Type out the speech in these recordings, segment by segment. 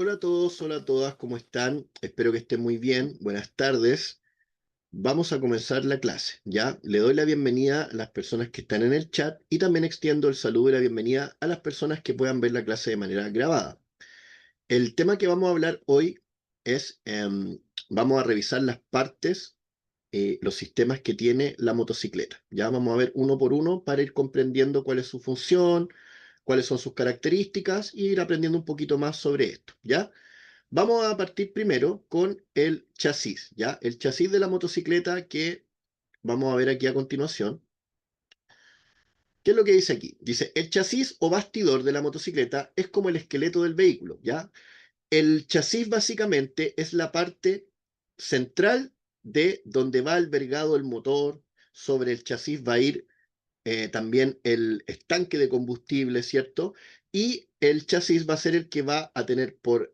Hola a todos, hola a todas, ¿cómo están? Espero que estén muy bien. Buenas tardes. Vamos a comenzar la clase, ¿ya? Le doy la bienvenida a las personas que están en el chat y también extiendo el saludo y la bienvenida a las personas que puedan ver la clase de manera grabada. El tema que vamos a hablar hoy es, vamos a revisar las partes, los sistemas que tiene la motocicleta. Ya vamos a ver uno por uno para ir comprendiendo cuál es su función, cuáles son sus características y ir aprendiendo un poquito más sobre esto, ¿ya? Vamos a partir primero con el chasis, ¿ya? El chasis de la motocicleta que vamos a ver aquí a continuación. ¿Qué es lo que dice aquí? Dice, el chasis o bastidor de la motocicleta es como el esqueleto del vehículo, ¿ya? El chasis básicamente es la parte central de donde va albergado el motor. Sobre el chasis va a ir también el estanque de combustible, ¿cierto? Y el chasis va a ser el que va a tener por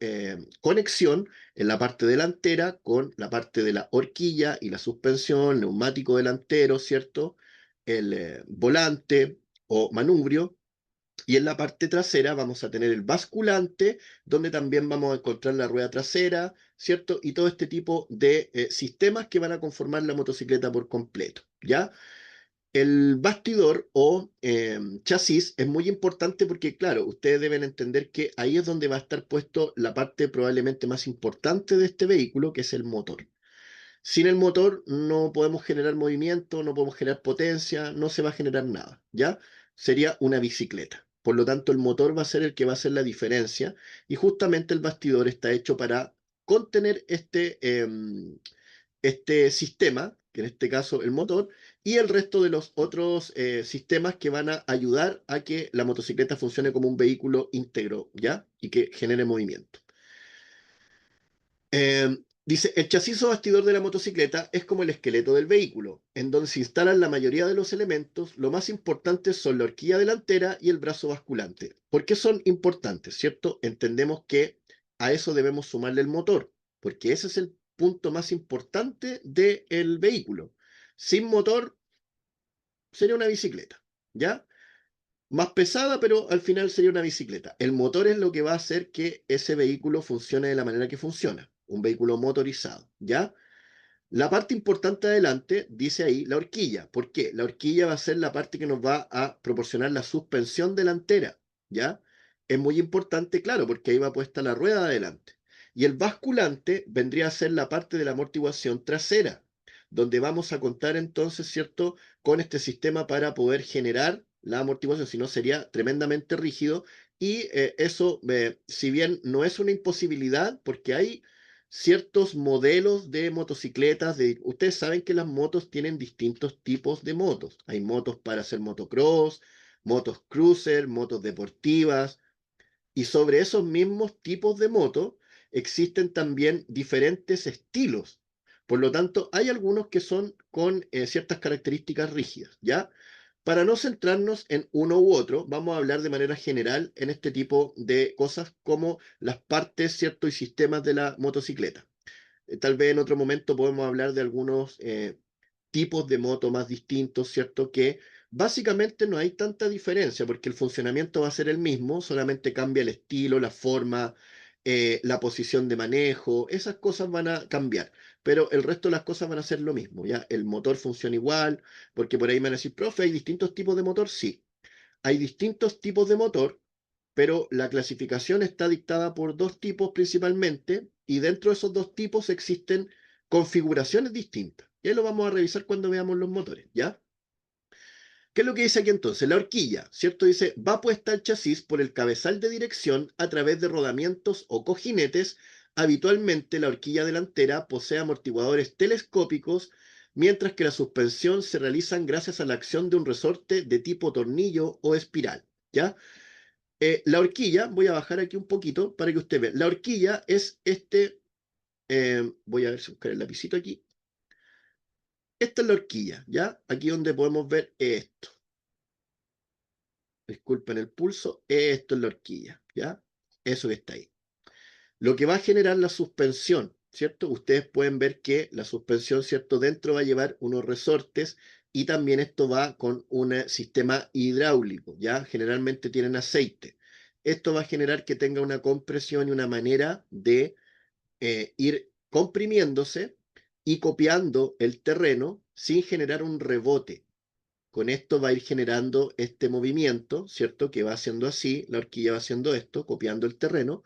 conexión en la parte delantera con la parte de la horquilla y la suspensión, neumático delantero, ¿cierto? El volante o manubrio. Y en la parte trasera vamos a tener el basculante, donde también vamos a encontrar la rueda trasera, ¿cierto? Y todo este tipo de sistemas que van a conformar la motocicleta por completo, ¿ya? El bastidor o chasis es muy importante porque, claro, ustedes deben entender que ahí es donde va a estar puesto la parte probablemente más importante de este vehículo, que es el motor. Sin el motor no podemos generar movimiento, no podemos generar potencia, no se va a generar nada, ¿ya? Sería una bicicleta. Por lo tanto, el motor va a ser el que va a hacer la diferencia y justamente el bastidor está hecho para contener este sistema, que en este caso el motor, y el resto de los otros sistemas que van a ayudar a que la motocicleta funcione como un vehículo íntegro, ¿ya? Y que genere movimiento. Dice, el chasis o bastidor de la motocicleta es como el esqueleto del vehículo, en donde se instalan la mayoría de los elementos. Lo más importantes son la horquilla delantera y el brazo basculante. ¿Por qué son importantes, cierto? Entendemos que a eso debemos sumarle el motor, porque ese es el punto más importante del vehículo. Sin motor sería una bicicleta, ¿ya? Más pesada, pero al final sería una bicicleta. El motor es lo que va a hacer que ese vehículo funcione de la manera que funciona, un vehículo motorizado, ¿ya? La parte importante adelante, dice ahí, la horquilla. ¿Por qué? La horquilla va a ser la parte que nos va a proporcionar la suspensión delantera, ¿ya? Es muy importante, claro, porque ahí va puesta la rueda de adelante. Y el basculante vendría a ser la parte de la amortiguación trasera, donde vamos a contar entonces, ¿cierto?, con este sistema para poder generar la amortiguación, si no sería tremendamente rígido. Y eso, si bien no es una imposibilidad, porque hay ciertos modelos de motocicletas. Ustedes saben que las motos tienen distintos tipos de motos. Hay motos para hacer motocross, motos cruiser, motos deportivas. Y sobre esos mismos tipos de motos existen también diferentes estilos. Por lo tanto, hay algunos que son con ciertas características rígidas, ¿ya? Para no centrarnos en uno u otro, vamos a hablar de manera general en este tipo de cosas como las partes, ¿cierto? Y sistemas de la motocicleta. Tal vez en otro momento podemos hablar de algunos tipos de moto más distintos, ¿cierto? Que básicamente no hay tanta diferencia porque el funcionamiento va a ser el mismo, solamente cambia el estilo, la forma, la posición de manejo, esas cosas van a cambiar, pero el resto de las cosas van a ser lo mismo, ¿ya? El motor funciona igual, porque por ahí me van a decir, profe, ¿hay distintos tipos de motor? Sí, hay distintos tipos de motor, pero la clasificación está dictada por dos tipos principalmente, y dentro de esos dos tipos existen configuraciones distintas. Y ahí lo vamos a revisar cuando veamos los motores, ¿ya? ¿Qué es lo que dice aquí entonces? La horquilla, ¿cierto? Dice, va puesta el chasis por el cabezal de dirección a través de rodamientos o cojinetes. Habitualmente la horquilla delantera posee amortiguadores telescópicos, mientras que la suspensión se realizan gracias a la acción de un resorte de tipo tornillo o espiral, ¿ya? La horquilla, voy a bajar aquí un poquito para que usted vea. La horquilla es voy a ver si buscar el lapicito aquí. Esta es la horquilla, ¿ya? Aquí donde podemos ver esto. Disculpen el pulso, esto es la horquilla, ¿ya? Eso que está ahí. Lo que va a generar la suspensión, ¿cierto? Ustedes pueden ver que la suspensión, ¿cierto? Dentro va a llevar unos resortes y también esto va con un sistema hidráulico, ¿ya? Generalmente tienen aceite. esto va a generar que tenga una compresión y una manera de ir comprimiéndose y copiando el terreno sin generar un rebote. Con esto va a ir generando este movimiento, ¿cierto? Que va haciendo así, la horquilla va haciendo esto, copiando el terreno,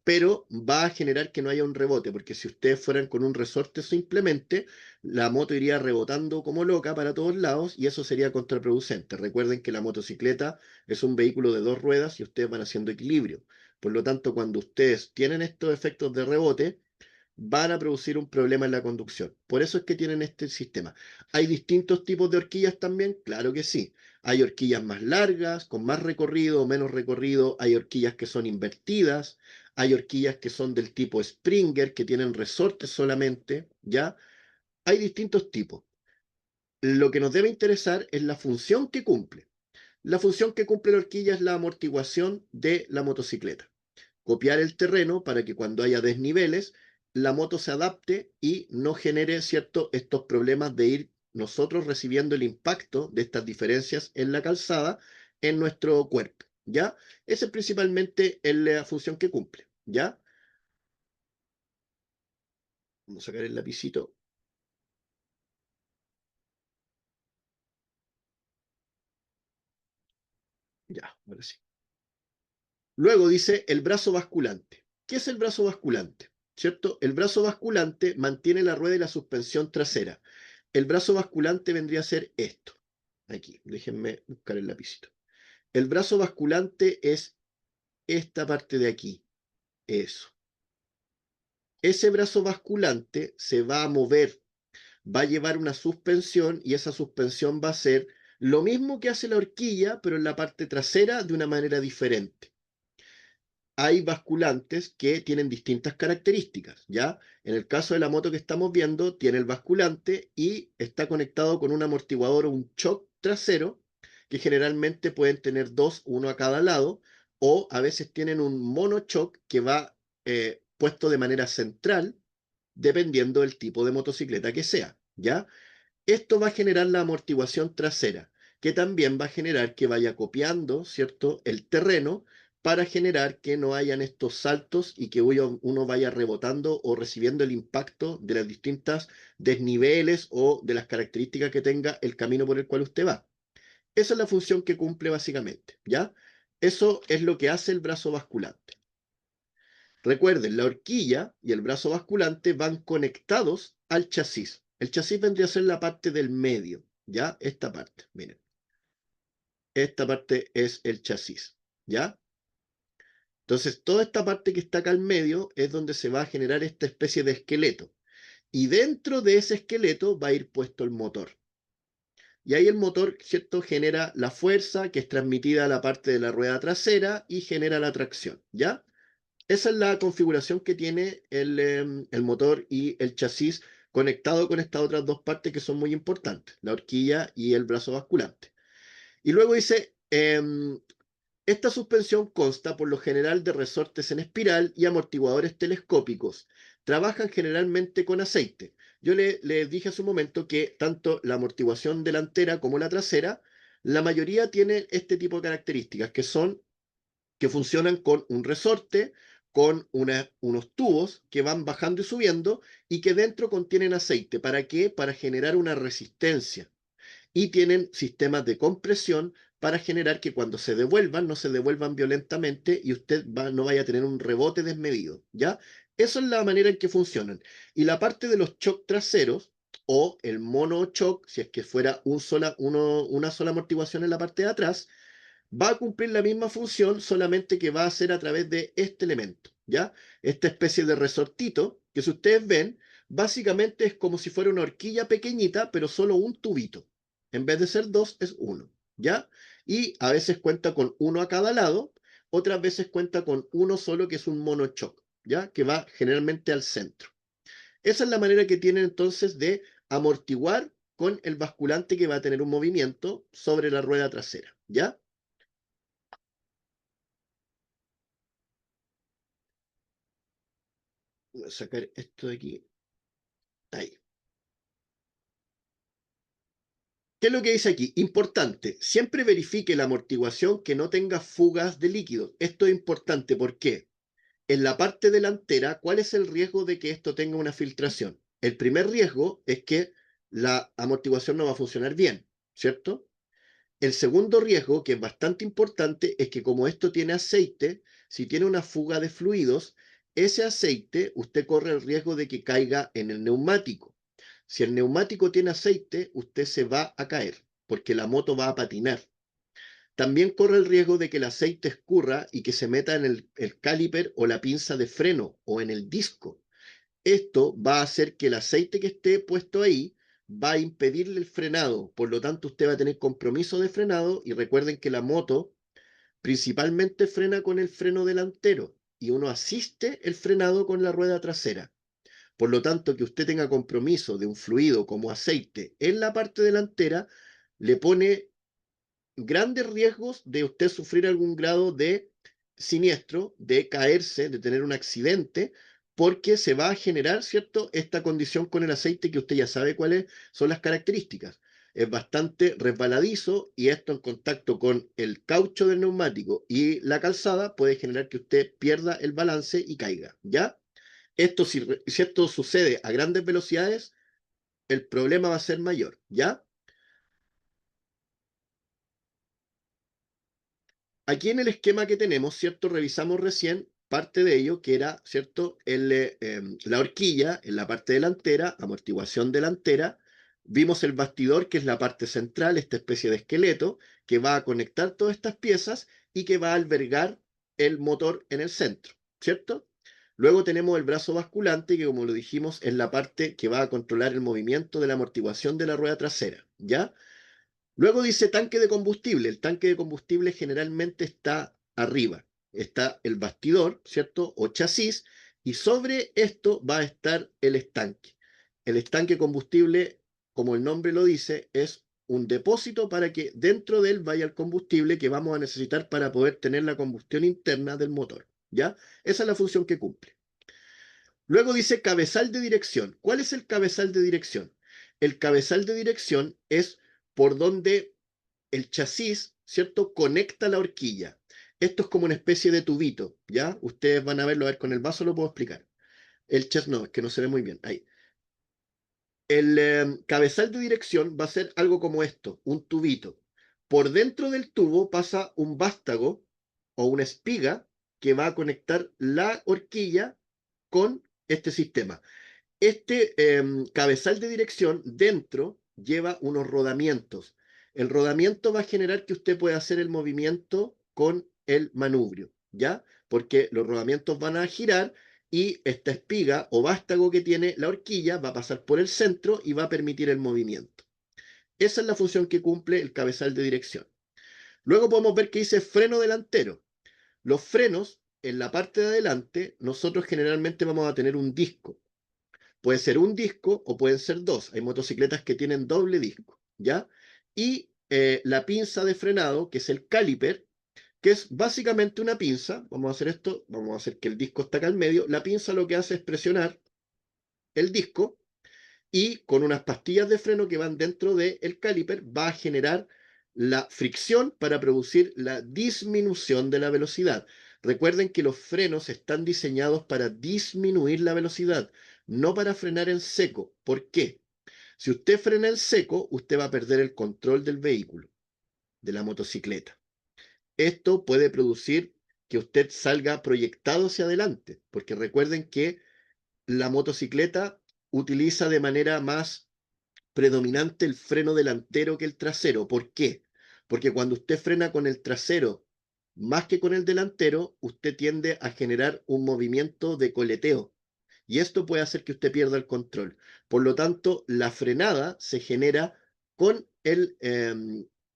pero va a generar que no haya un rebote, porque si ustedes fueran con un resorte simplemente, la moto iría rebotando como loca para todos lados y eso sería contraproducente. Recuerden que la motocicleta es un vehículo de dos ruedas y ustedes van haciendo equilibrio. Por lo tanto, cuando ustedes tienen estos efectos de rebote, van a producir un problema en la conducción. Por eso es que tienen este sistema. ¿Hay distintos tipos de horquillas también? Claro que sí. Hay horquillas más largas, con más recorrido o menos recorrido. Hay horquillas que son invertidas. Hay horquillas que son del tipo Springer, que tienen resortes solamente, ¿ya? Hay distintos tipos. Lo que nos debe interesar es la función que cumple. La función que cumple la horquilla es la amortiguación de la motocicleta. Copiar el terreno para que cuando haya desniveles, la moto se adapte y no genere, ¿cierto?, estos problemas de ir nosotros recibiendo el impacto de estas diferencias en la calzada en nuestro cuerpo, ¿ya? Esa es principalmente la función que cumple, ¿ya? Vamos a sacar el lapicito. Ya, ahora sí. Luego dice el brazo basculante. ¿Qué es el brazo basculante? ¿Cierto? El brazo basculante mantiene la rueda y la suspensión trasera. El brazo basculante vendría a ser esto. Aquí, déjenme buscar el lapicito. El brazo basculante es esta parte de aquí. Eso. Ese brazo basculante se va a mover, va a llevar una suspensión y esa suspensión va a ser lo mismo que hace la horquilla, pero en la parte trasera de una manera diferente. Hay basculantes que tienen distintas características, ¿ya? En el caso de la moto que estamos viendo, tiene el basculante y está conectado con un amortiguador o un shock trasero, que generalmente pueden tener dos, uno a cada lado, o a veces tienen un monochoc que va puesto de manera central, dependiendo del tipo de motocicleta que sea, ¿ya? Esto va a generar la amortiguación trasera, que también va a generar que vaya copiando, ¿cierto?, el terreno para generar que no hayan estos saltos y que uno vaya rebotando o recibiendo el impacto de las distintas desniveles o de las características que tenga el camino por el cual usted va. Esa es la función que cumple básicamente, ¿ya? Eso es lo que hace el brazo basculante. Recuerden, la horquilla y el brazo basculante van conectados al chasis. El chasis vendría a ser la parte del medio, ¿ya? Esta parte, miren. Esta parte es el chasis, ¿ya? Entonces, toda esta parte que está acá al medio es donde se va a generar esta especie de esqueleto. Y dentro de ese esqueleto va a ir puesto el motor. Y ahí el motor, ¿cierto?, genera la fuerza que es transmitida a la parte de la rueda trasera y genera la tracción, ¿ya? Esa es la configuración que tiene el motor y el chasis conectado con estas otras dos partes que son muy importantes, la horquilla y el brazo basculante. Y luego dice, esta suspensión consta por lo general de resortes en espiral y amortiguadores telescópicos. Trabajan generalmente con aceite. Yo le dije hace un momento que tanto la amortiguación delantera como la trasera, la mayoría tiene este tipo de características, que funcionan con un resorte, con unos tubos que van bajando y subiendo y que dentro contienen aceite. ¿Para qué? Para generar una resistencia. Y tienen sistemas de compresión para generar que cuando se devuelvan, no se devuelvan violentamente y usted no vaya a tener un rebote desmedido, ¿ya? Eso es la manera en que funcionan. Y la parte de los shock traseros o el monochoc, si es que fuera una sola amortiguación en la parte de atrás, va a cumplir la misma función, solamente que va a ser a través de este elemento, ¿ya? Esta especie de resortito, que si ustedes ven, básicamente es como si fuera una horquilla pequeñita, pero solo un tubito. En vez de ser dos, es uno, ¿ya? Y a veces cuenta con uno a cada lado, otras veces cuenta con uno solo, que es un monochoc, ¿ya? Que va generalmente al centro. Esa es la manera que tienen entonces de amortiguar con el basculante que va a tener un movimiento sobre la rueda trasera, ¿ya? Voy a sacar esto de aquí. Ahí. ¿Qué es lo que dice aquí? Importante, siempre verifique la amortiguación que no tenga fugas de líquidos. Esto es importante, ¿por qué? En la parte delantera, ¿cuál es el riesgo de que esto tenga una filtración? El primer riesgo es que la amortiguación no va a funcionar bien, ¿cierto? El segundo riesgo, que es bastante importante, es que como esto tiene aceite, si tiene una fuga de fluidos, ese aceite usted corre el riesgo de que caiga en el neumático. Si el neumático tiene aceite, usted se va a caer, porque la moto va a patinar. También corre el riesgo de que el aceite escurra y que se meta en el caliper o la pinza de freno o en el disco. Esto va a hacer que el aceite que esté puesto ahí va a impedirle el frenado. Por lo tanto, usted va a tener compromiso de frenado y recuerden que la moto principalmente frena con el freno delantero y uno asiste el frenado con la rueda trasera. Por lo tanto, que usted tenga compromiso de un fluido como aceite en la parte delantera le pone grandes riesgos de usted sufrir algún grado de siniestro, de caerse, de tener un accidente, porque se va a generar, ¿cierto?, esta condición con el aceite que usted ya sabe cuáles son las características. Es bastante resbaladizo y esto en contacto con el caucho del neumático y la calzada puede generar que usted pierda el balance y caiga, ¿ya? Esto, si esto sucede a grandes velocidades, el problema va a ser mayor, ¿ya? Aquí en el esquema que tenemos, ¿cierto? Revisamos recién parte de ello, que era, ¿cierto? La horquilla en la parte delantera, amortiguación delantera. Vimos el bastidor, que es la parte central, esta especie de esqueleto, que va a conectar todas estas piezas y que va a albergar el motor en el centro, ¿cierto? Luego tenemos el brazo basculante, que como lo dijimos, es la parte que va a controlar el movimiento de la amortiguación de la rueda trasera, ¿ya? Luego dice tanque de combustible. El tanque de combustible generalmente está arriba. Está el bastidor, ¿cierto? O chasis, y sobre esto va a estar el estanque. El estanque combustible, como el nombre lo dice, es un depósito para que dentro de él vaya el combustible que vamos a necesitar para poder tener la combustión interna del motor. ¿Ya? Esa es la función que cumple. Luego dice cabezal de dirección. ¿Cuál es el cabezal de dirección? El cabezal de dirección es por donde el chasis, ¿cierto? Conecta la horquilla. Esto es como una especie de tubito, ¿ya? Ustedes van a verlo, a ver, con el vaso lo puedo explicar. El chasis no, es que no se ve muy bien. Ahí. El cabezal de dirección va a ser algo como esto, un tubito. Por dentro del tubo pasa un vástago o una espiga que va a conectar la horquilla con este sistema. Este cabezal de dirección dentro lleva unos rodamientos. El rodamiento va a generar que usted pueda hacer el movimiento con el manubrio, ¿ya? Porque los rodamientos van a girar y esta espiga o vástago que tiene la horquilla va a pasar por el centro y va a permitir el movimiento. Esa es la función que cumple el cabezal de dirección. Luego podemos ver que dice freno delantero. Los frenos, en la parte de adelante, nosotros generalmente vamos a tener un disco. Puede ser un disco o pueden ser dos. Hay motocicletas que tienen doble disco, ¿ya? Y la pinza de frenado, que es el caliper, que es básicamente una pinza. Vamos a hacer esto, vamos a hacer que el disco está acá al medio. La pinza lo que hace es presionar el disco y con unas pastillas de freno que van dentro del caliper va a generar la fricción para producir la disminución de la velocidad. Recuerden que los frenos están diseñados para disminuir la velocidad, no para frenar en seco. ¿Por qué? Si usted frena en seco, usted va a perder el control del vehículo, de la motocicleta. Esto puede producir que usted salga proyectado hacia adelante, porque recuerden que la motocicleta utiliza de manera más predominante el freno delantero que el trasero. ¿Por qué? Porque cuando usted frena con el trasero más que con el delantero, usted tiende a generar un movimiento de coleteo. Y esto puede hacer que usted pierda el control. Por lo tanto, la frenada se genera con el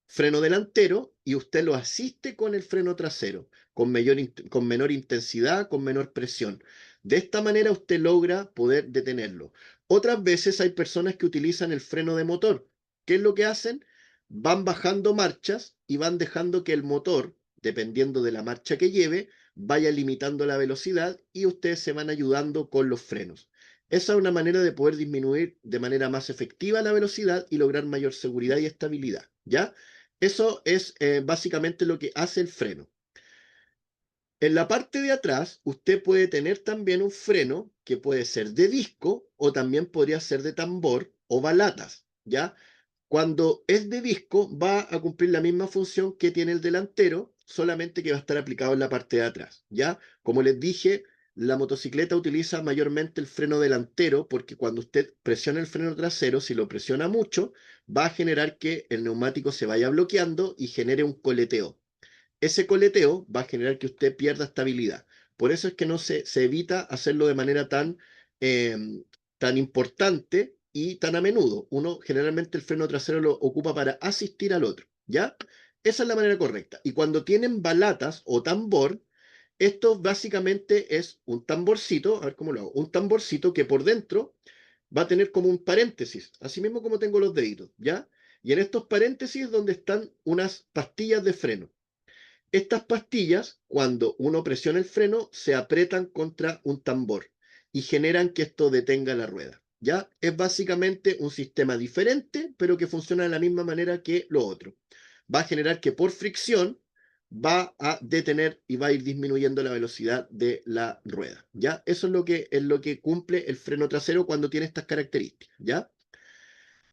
freno delantero y usted lo asiste con el freno trasero, con menor intensidad, con menor presión. De esta manera usted logra poder detenerlo. Otras veces hay personas que utilizan el freno de motor. ¿Qué es lo que hacen? Van bajando marchas y van dejando que el motor, dependiendo de la marcha que lleve, vaya limitando la velocidad y ustedes se van ayudando con los frenos. Esa es una manera de poder disminuir de manera más efectiva la velocidad y lograr mayor seguridad y estabilidad, ¿ya? Eso es básicamente lo que hace el freno. En la parte de atrás, usted puede tener también un freno que puede ser de disco o también podría ser de tambor o balatas, ¿ya? Cuando es de disco, va a cumplir la misma función que tiene el delantero, solamente que va a estar aplicado en la parte de atrás, ¿ya? Como les dije, la motocicleta utiliza mayormente el freno delantero porque cuando usted presiona el freno trasero, si lo presiona mucho, va a generar que el neumático se vaya bloqueando y genere un coleteo. Ese coleteo va a generar que usted pierda estabilidad. Por eso es que no se evita hacerlo de manera eh, tan importante y tan a menudo. Uno generalmente el freno trasero lo ocupa para asistir al otro, ¿ya? Esa es la manera correcta. Y cuando tienen balatas o tambor, esto básicamente es un tamborcito, a ver cómo lo hago, un tamborcito que por dentro va a tener como un paréntesis, así mismo como tengo los deditos, ¿ya? Y en estos paréntesis es donde están unas pastillas de freno. Estas pastillas, cuando uno presiona el freno, se apretan contra un tambor y generan que esto detenga la rueda. ¿Ya? Es básicamente un sistema diferente, pero que funciona de la misma manera que lo otro. Va a generar que por fricción va a detener y va a ir disminuyendo la velocidad de la rueda. ¿Ya? Eso es lo que cumple el freno trasero cuando tiene estas características. ¿Ya?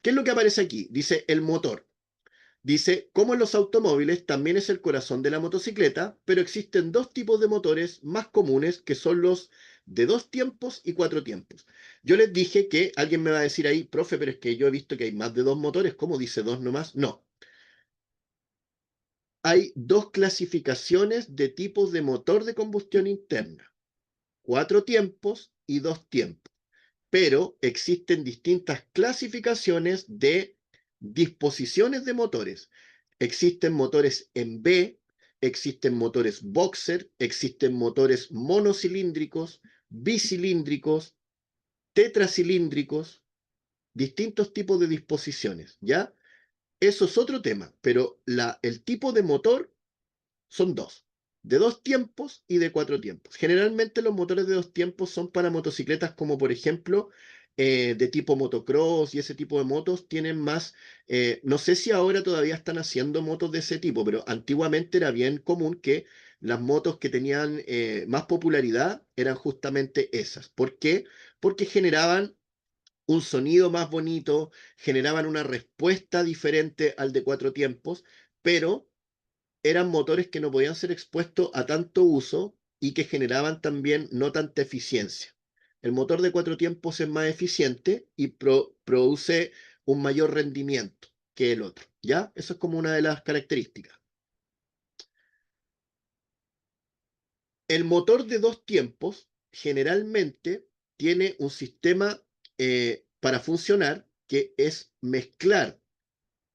¿Qué es lo que aparece aquí? Dice el motor. Dice, como en los automóviles, también es el corazón de la motocicleta, pero existen dos tipos de motores más comunes que son los de 2 tiempos y 4 tiempos. Yo les dije que alguien me va a decir ahí, profe, pero es que yo he visto que hay más de 2 motores, ¿cómo dice dos nomás? No, hay dos clasificaciones de tipos de motor de combustión interna, 4 tiempos y 2 tiempos, pero existen distintas clasificaciones de disposiciones de motores. Existen motores en B, existen motores boxer, existen motores monocilíndricos, bicilíndricos, tetracilíndricos, distintos tipos de disposiciones, ¿ya? Eso es otro tema, pero el tipo de motor son dos, de 2 tiempos y de 4 tiempos. Generalmente los motores de 2 tiempos son para motocicletas como por ejemplo de tipo motocross y ese tipo de motos tienen más, no sé si ahora todavía están haciendo motos de ese tipo, pero antiguamente era bien común que las motos que tenían más popularidad eran justamente esas. ¿Por qué? Porque generaban un sonido más bonito, generaban una respuesta diferente al de 4 tiempos, pero eran motores que no podían ser expuestos a tanto uso y que generaban también no tanta eficiencia. El motor de 4 tiempos es más eficiente y produce un mayor rendimiento que el otro, ¿ya? Eso es como una de las características. El motor de 2 tiempos generalmente tiene un sistema para funcionar que es mezclar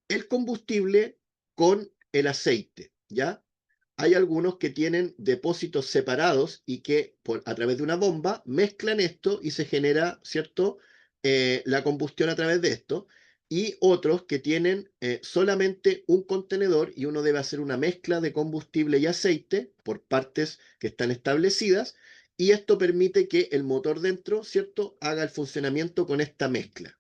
el combustible con el aceite, ¿ya? Hay algunos que tienen depósitos separados y que a través de una bomba mezclan esto y se genera, ¿cierto? La combustión a través de esto. Y otros que tienen solamente un contenedor y uno debe hacer una mezcla de combustible y aceite por partes que están establecidas. Y esto permite que el motor dentro, ¿cierto? Haga el funcionamiento con esta mezcla.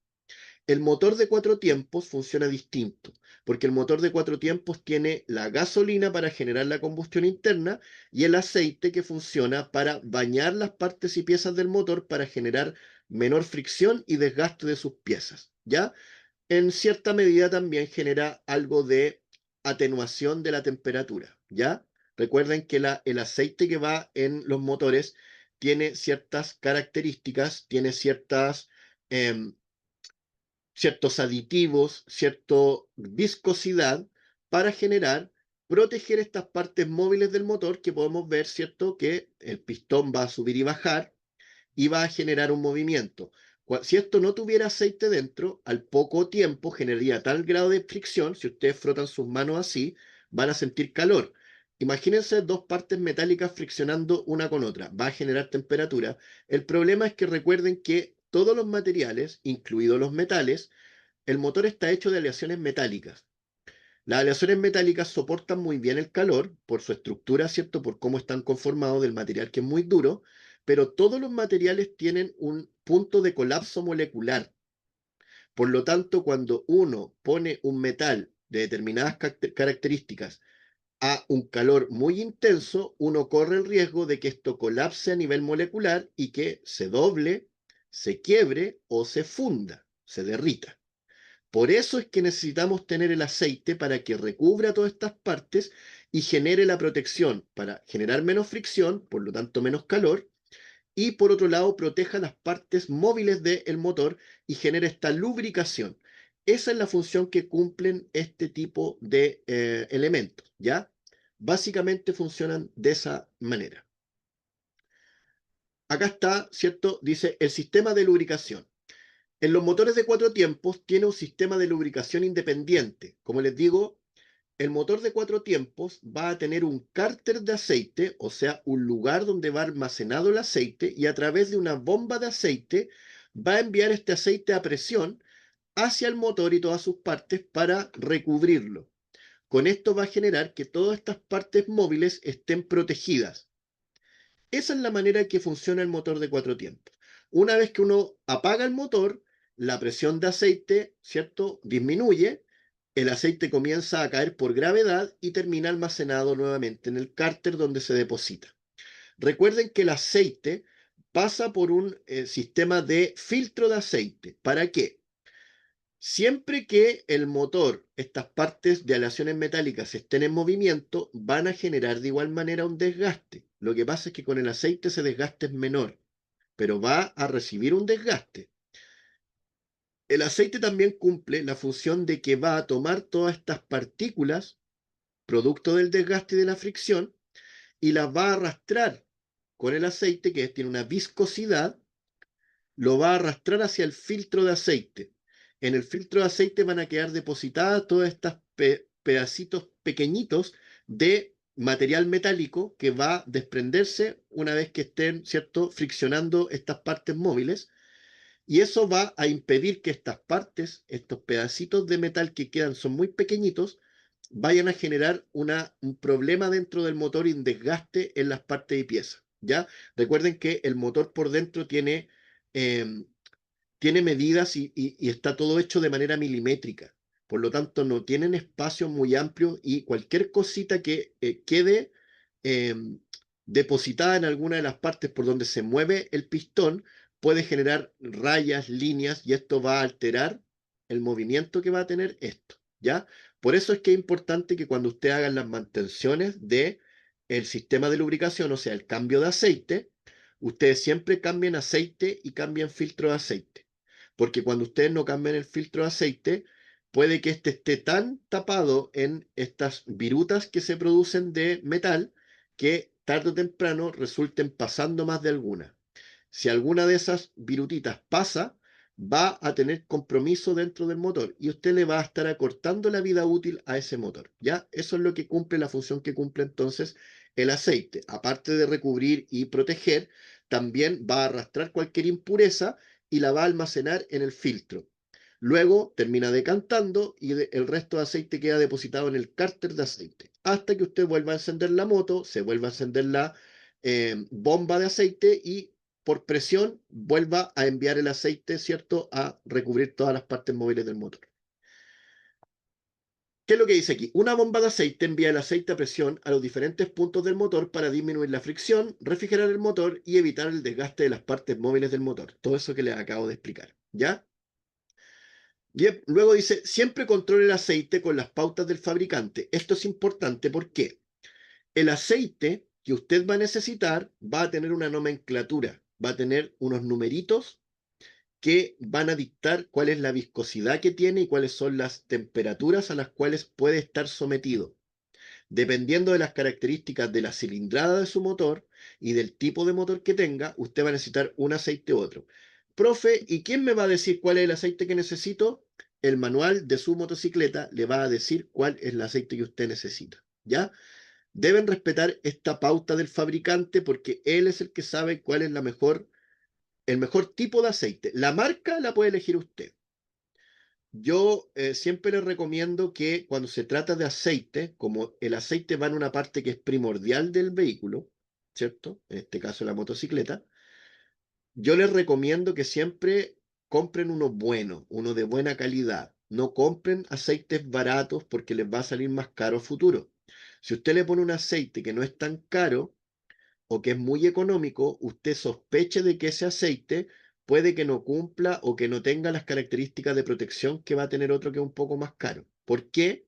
El motor de 4 tiempos funciona distinto, porque el motor de 4 tiempos tiene la gasolina para generar la combustión interna y el aceite que funciona para bañar las partes y piezas del motor para generar menor fricción y desgaste de sus piezas, ¿ya? En cierta medida también genera algo de atenuación de la temperatura, ¿ya? Recuerden que el aceite que va en los motores tiene ciertas características, tiene em, ciertos aditivos, cierta viscosidad para generar, proteger estas partes móviles del motor que podemos ver, ¿cierto? Que el pistón va a subir y bajar y va a generar un movimiento. Si esto no tuviera aceite dentro, al poco tiempo generaría tal grado de fricción, si ustedes frotan sus manos así, van a sentir calor. Imagínense dos partes metálicas friccionando una con otra, va a generar temperatura. El problema es que recuerden que todos los materiales, incluidos los metales, el motor está hecho de aleaciones metálicas. Las aleaciones metálicas soportan muy bien el calor por su estructura, ¿cierto? Por cómo están conformados del material que es muy duro, pero todos los materiales tienen un punto de colapso molecular. Por lo tanto, cuando uno pone un metal de determinadas características a un calor muy intenso, uno corre el riesgo de que esto colapse a nivel molecular y que se doble, se quiebre o se funda, se derrita. Por eso es que necesitamos tener el aceite para que recubra todas estas partes y genere la protección para generar menos fricción, por lo tanto menos calor, y por otro lado proteja las partes móviles del motor y genera esta lubricación. Esa es la función que cumplen este tipo de elementos, ¿ya? Básicamente funcionan de esa manera. Acá está, ¿cierto? Dice el sistema de lubricación. En los motores de 4 tiempos tiene un sistema de lubricación independiente. Como les digo, el motor de 4 tiempos va a tener un cárter de aceite, o sea, un lugar donde va almacenado el aceite y a través de una bomba de aceite va a enviar este aceite a presión hacia el motor y todas sus partes para recubrirlo. Con esto va a generar que todas estas partes móviles estén protegidas. Esa es la manera que funciona el motor de 4 tiempos. Una vez que uno apaga el motor, la presión de aceite, ¿cierto?, disminuye, el aceite comienza a caer por gravedad y termina almacenado nuevamente en el cárter donde se deposita. Recuerden que el aceite pasa por un sistema de filtro de aceite. ¿Para qué? Siempre que el motor, estas partes de aleaciones metálicas estén en movimiento, van a generar de igual manera un desgaste. Lo que pasa es que con el aceite ese desgaste es menor, pero va a recibir un desgaste. El aceite también cumple la función de que va a tomar todas estas partículas, producto del desgaste y de la fricción, y las va a arrastrar con el aceite, que tiene una viscosidad, lo va a arrastrar hacia el filtro de aceite. En el filtro de aceite van a quedar depositadas todas estas pedacitos pequeñitos de material metálico que va a desprenderse una vez que estén, ¿cierto?, friccionando estas partes móviles. Y eso va a impedir que estas partes, estos pedacitos de metal que quedan, son muy pequeñitos, vayan a generar un problema dentro del motor y un desgaste en las partes y piezas. ¿Ya? Recuerden que el motor por dentro eh, tiene medidas y está todo hecho de manera milimétrica. Por lo tanto, no tienen espacios muy amplios y cualquier cosita que quede eh, depositada en alguna de las partes por donde se mueve el pistón puede generar rayas, líneas y esto va a alterar el movimiento que va a tener esto, ¿ya? Por eso es que es importante que cuando usted haga las mantenciones de el sistema de lubricación, o sea, el cambio de aceite, ustedes siempre cambien aceite y cambien filtro de aceite. Porque cuando ustedes no cambian el filtro de aceite, puede que este esté tan tapado en estas virutas que se producen de metal que tarde o temprano resulten pasando más de alguna. Si alguna de esas virutitas pasa, va a tener compromiso dentro del motor y usted le va a estar acortando la vida útil a ese motor. ¿Ya? Eso es lo que cumple, la función que cumple entonces el aceite. Aparte de recubrir y proteger, también va a arrastrar cualquier impureza y la va a almacenar en el filtro. Luego termina decantando y el resto de aceite queda depositado en el cárter de aceite. Hasta que usted vuelva a encender la moto, se vuelva a encender la bomba de aceite y por presión vuelva a enviar el aceite, ¿cierto?, a recubrir todas las partes móviles del motor. ¿Qué es lo que dice aquí? Una bomba de aceite envía el aceite a presión a los diferentes puntos del motor para disminuir la fricción, refrigerar el motor y evitar el desgaste de las partes móviles del motor. Todo eso que les acabo de explicar, ¿ya? Bien, luego dice, siempre controle el aceite con las pautas del fabricante. Esto es importante porque el aceite que usted va a necesitar va a tener una nomenclatura, va a tener unos numeritos que van a dictar cuál es la viscosidad que tiene y cuáles son las temperaturas a las cuales puede estar sometido. Dependiendo de las características de la cilindrada de su motor y del tipo de motor que tenga, usted va a necesitar un aceite u otro. Profe, ¿y quién me va a decir cuál es el aceite que necesito? El manual de su motocicleta le va a decir cuál es el aceite que usted necesita, ¿ya? Deben respetar esta pauta del fabricante porque él es el que sabe cuál es el mejor tipo de aceite. La marca la puede elegir usted. Yo siempre les recomiendo que cuando se trata de aceite, como el aceite va en una parte que es primordial del vehículo, ¿cierto? En este caso la motocicleta, yo les recomiendo que siempre compren uno bueno, uno de buena calidad. No compren aceites baratos porque les va a salir más caro a futuro. Si usted le pone un aceite que no es tan caro o que es muy económico, usted sospeche de que ese aceite puede que no cumpla o que no tenga las características de protección que va a tener otro que es un poco más caro. ¿Por qué?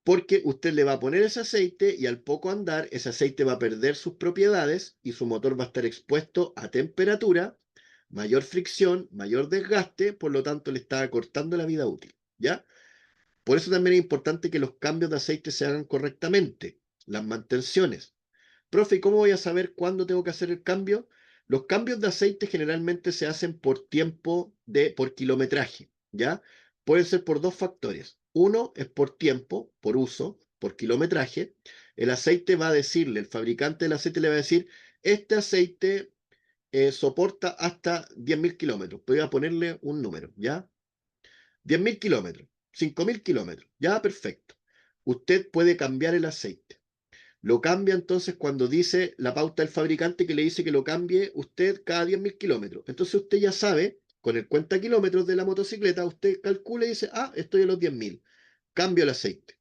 Porque usted le va a poner ese aceite y al poco andar ese aceite va a perder sus propiedades y su motor va a estar expuesto a temperatura, mayor fricción, mayor desgaste, por lo tanto le está acortando la vida útil, ¿ya? Por eso también es importante que los cambios de aceite se hagan correctamente, las mantenciones. Profe, ¿y cómo voy a saber cuándo tengo que hacer el cambio? Los cambios de aceite generalmente se hacen por tiempo por kilometraje, ¿ya? Pueden ser por dos factores. Uno es por tiempo, por uso, por kilometraje. El aceite va a decirle, el fabricante del aceite le va a decir, este aceite soporta hasta 10.000 kilómetros. Voy a ponerle un número, ¿ya? 10.000 kilómetros, 5.000 kilómetros, ya perfecto. Usted puede cambiar el aceite. Lo cambia entonces cuando dice la pauta del fabricante que le dice que lo cambie usted cada 10.000 kilómetros. Entonces usted ya sabe, con el cuenta kilómetros de la motocicleta, usted calcula y dice, ah, estoy a los 10.000. Cambio el aceite.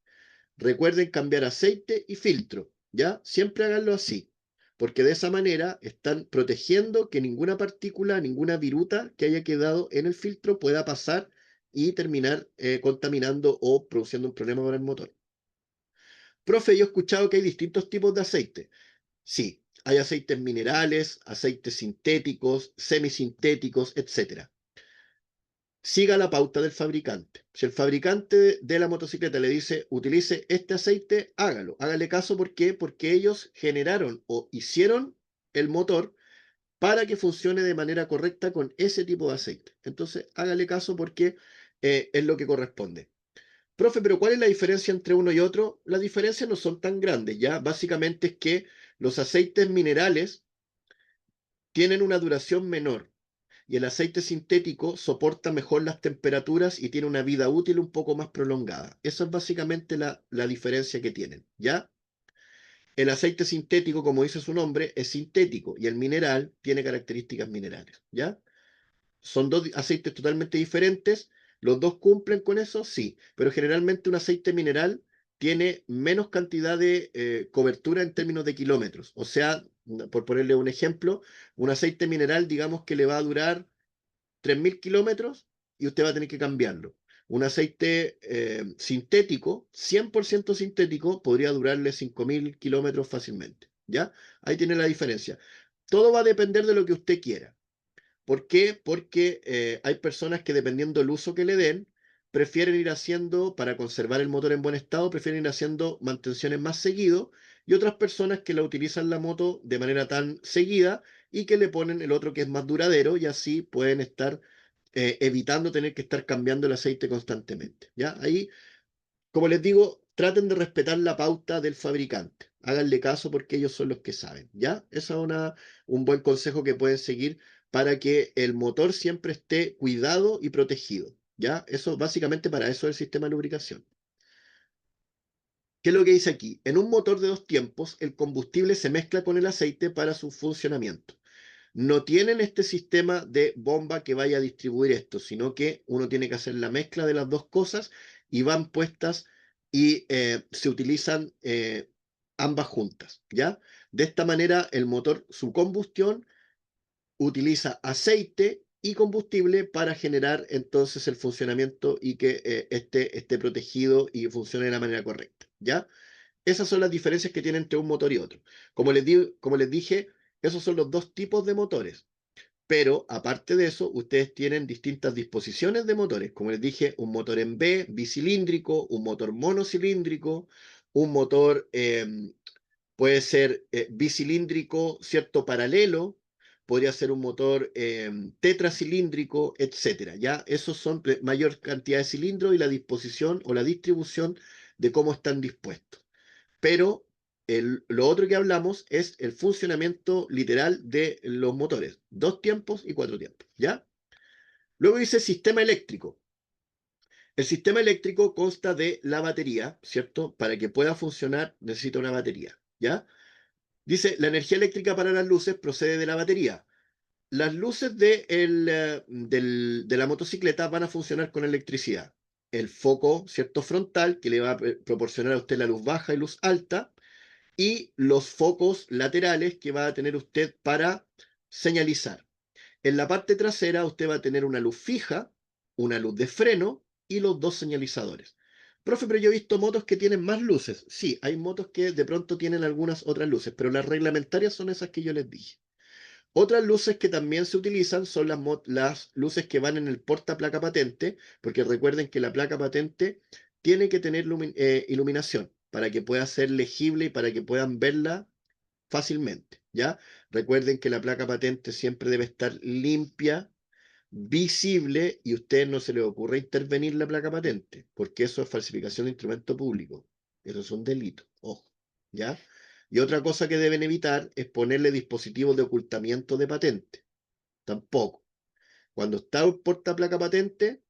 Recuerden cambiar aceite y filtro, ¿ya? Siempre háganlo así, porque de esa manera están protegiendo que ninguna partícula, ninguna viruta que haya quedado en el filtro pueda pasar y terminar contaminando o produciendo un problema para el motor. Profe, yo he escuchado que hay distintos tipos de aceite. Sí, hay aceites minerales, aceites sintéticos, semisintéticos, etcétera. Siga la pauta del fabricante. Si el fabricante de la motocicleta le dice utilice este aceite, hágalo. Hágale caso, ¿por qué? Porque ellos generaron o hicieron el motor para que funcione de manera correcta con ese tipo de aceite. Entonces, hágale caso porque es lo que corresponde. Profe, pero ¿cuál es la diferencia entre uno y otro? Las diferencias no son tan grandes, ¿ya? Básicamente es que los aceites minerales tienen una duración menor y el aceite sintético soporta mejor las temperaturas y tiene una vida útil un poco más prolongada. Esa es básicamente la diferencia que tienen, ¿ya? El aceite sintético, como dice su nombre, es sintético y el mineral tiene características minerales, ¿ya? Son dos aceites totalmente diferentes. ¿Los dos cumplen con eso? Sí, pero generalmente un aceite mineral tiene menos cantidad de cobertura en términos de kilómetros. O sea, por ponerle un ejemplo, un aceite mineral, digamos que le va a durar 3.000 kilómetros y usted va a tener que cambiarlo. Un aceite sintético, 100% sintético, podría durarle 5.000 kilómetros fácilmente. ¿Ya? Ahí tiene la diferencia. Todo va a depender de lo que usted quiera. ¿Por qué? Porque hay personas que dependiendo del uso que le den, prefieren ir haciendo, para conservar el motor en buen estado, prefieren ir haciendo mantenciones más seguido y otras personas que la utilizan la moto de manera tan seguida y que le ponen el otro que es más duradero y así pueden estar evitando tener que estar cambiando el aceite constantemente. ¿Ya? Ahí, como les digo, traten de respetar la pauta del fabricante. Háganle caso porque ellos son los que saben, ¿ya? Eso es un buen consejo que pueden seguir para que el motor siempre esté cuidado y protegido, ¿ya? Eso, básicamente para eso es el sistema de lubricación. ¿Qué es lo que dice aquí? En un motor de dos tiempos, el combustible se mezcla con el aceite para su funcionamiento. No tienen este sistema de bomba que vaya a distribuir esto, sino que uno tiene que hacer la mezcla de las dos cosas y van puestas y se utilizan ambas juntas, ¿ya? De esta manera el motor, su combustión, utiliza aceite y combustible para generar entonces el funcionamiento y que esté protegido y funcione de la manera correcta, ¿ya? Esas son las diferencias que tiene entre un motor y otro. Como les dije, esos son los dos tipos de motores. Pero aparte de eso, ustedes tienen distintas disposiciones de motores. Como les dije, un motor en B, bicilíndrico, un motor monocilíndrico, un motor puede ser bicilíndrico, cierto, paralelo, podría ser un motor tetracilíndrico, etcétera. Ya, esos son mayor cantidad de cilindros y la disposición o la distribución de cómo están dispuestos. Pero lo otro que hablamos es el funcionamiento literal de los motores, dos tiempos y cuatro tiempos, ¿ya? Luego dice sistema eléctrico. El sistema eléctrico consta de la batería, ¿cierto? Para que pueda funcionar necesita una batería, ¿ya? Dice, la energía eléctrica para las luces procede de la batería. las luces de la motocicleta van a funcionar con electricidad. El foco, cierto, frontal, que le va a proporcionar a usted la luz baja y luz alta, y los focos laterales que va a tener usted para señalizar. En la parte trasera usted va a tener una luz fija, una luz de freno y los dos señalizadores. Profe, pero yo he visto motos que tienen más luces. Sí, hay motos que de pronto tienen algunas otras luces, pero las reglamentarias son esas que yo les dije. Otras luces que también se utilizan son las luces que van en el portaplaca patente, porque recuerden que la placa patente tiene que tener iluminación para que pueda ser legible y para que puedan verla fácilmente, ¿ya? Recuerden que la placa patente siempre debe estar limpia, visible, y a usted no se le ocurre intervenir la placa patente, porque eso es falsificación de instrumento público. Eso es un delito, ojo, ¿ya? Y otra cosa que deben evitar es ponerle dispositivos de ocultamiento de patente. Tampoco. Cuando está un portaplaca patente,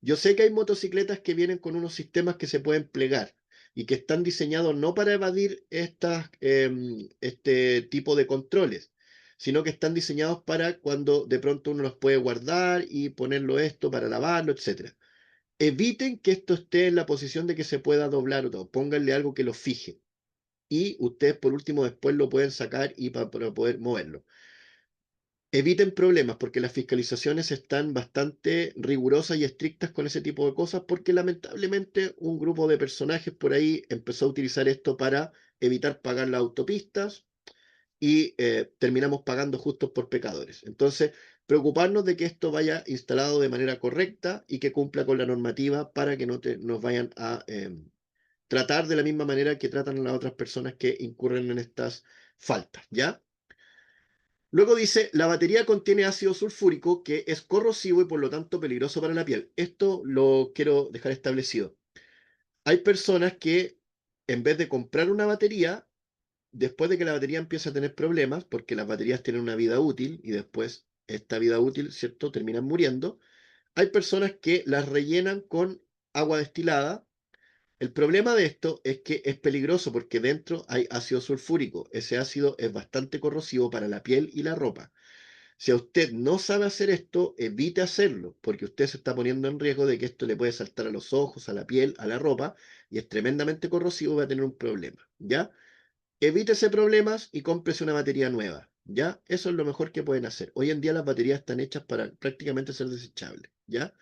yo sé que hay motocicletas que vienen con unos sistemas que se pueden plegar y que están diseñados no para evadir este tipo de controles, sino que están diseñados para cuando de pronto uno los puede guardar y ponerlo esto para lavarlo, etcétera. Eviten que esto esté en la posición de que se pueda doblar o todo. Pónganle algo que lo fije. Y ustedes por último después lo pueden sacar y para poder moverlo. Eviten problemas porque las fiscalizaciones están bastante rigurosas y estrictas con ese tipo de cosas porque lamentablemente un grupo de personajes por ahí empezó a utilizar esto para evitar pagar las autopistas y terminamos pagando justos por pecadores. Entonces, preocuparnos de que esto vaya instalado de manera correcta y que cumpla con la normativa para que no nos vayan a tratar de la misma manera que tratan a las otras personas que incurren en estas faltas, ¿ya? Luego dice, la batería contiene ácido sulfúrico que es corrosivo y por lo tanto peligroso para la piel. Esto lo quiero dejar establecido. Hay personas que en vez de comprar una batería, después de que la batería empieza a tener problemas, porque las baterías tienen una vida útil y después esta vida útil, ¿cierto?, terminan muriendo, hay personas que las rellenan con agua destilada. El problema de esto es que es peligroso porque dentro hay ácido sulfúrico. Ese ácido es bastante corrosivo para la piel y la ropa. Si a usted no sabe hacer esto, evite hacerlo, porque usted se está poniendo en riesgo de que esto le puede saltar a los ojos, a la piel, a la ropa, y es tremendamente corrosivo y va a tener un problema, ¿ya? Evítese problemas y cómprese una batería nueva, ¿ya? Eso es lo mejor que pueden hacer. Hoy en día las baterías están hechas para prácticamente ser desechables, ¿ya?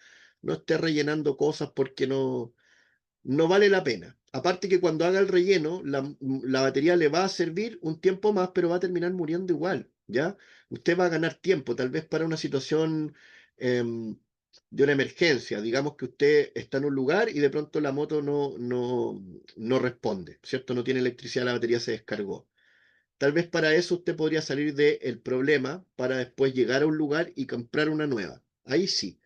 No esté rellenando cosas porque no vale la pena. Aparte que cuando haga el relleno, la batería le va a servir un tiempo más, pero va a terminar muriendo igual, ¿ya? Usted va a ganar tiempo, tal vez para una situación de una emergencia. Digamos que usted está en un lugar y de pronto la moto no responde, ¿cierto? No tiene electricidad, la batería se descargó. Tal vez para eso usted podría salir del problema para después llegar a un lugar y comprar una nueva. Ahí sí.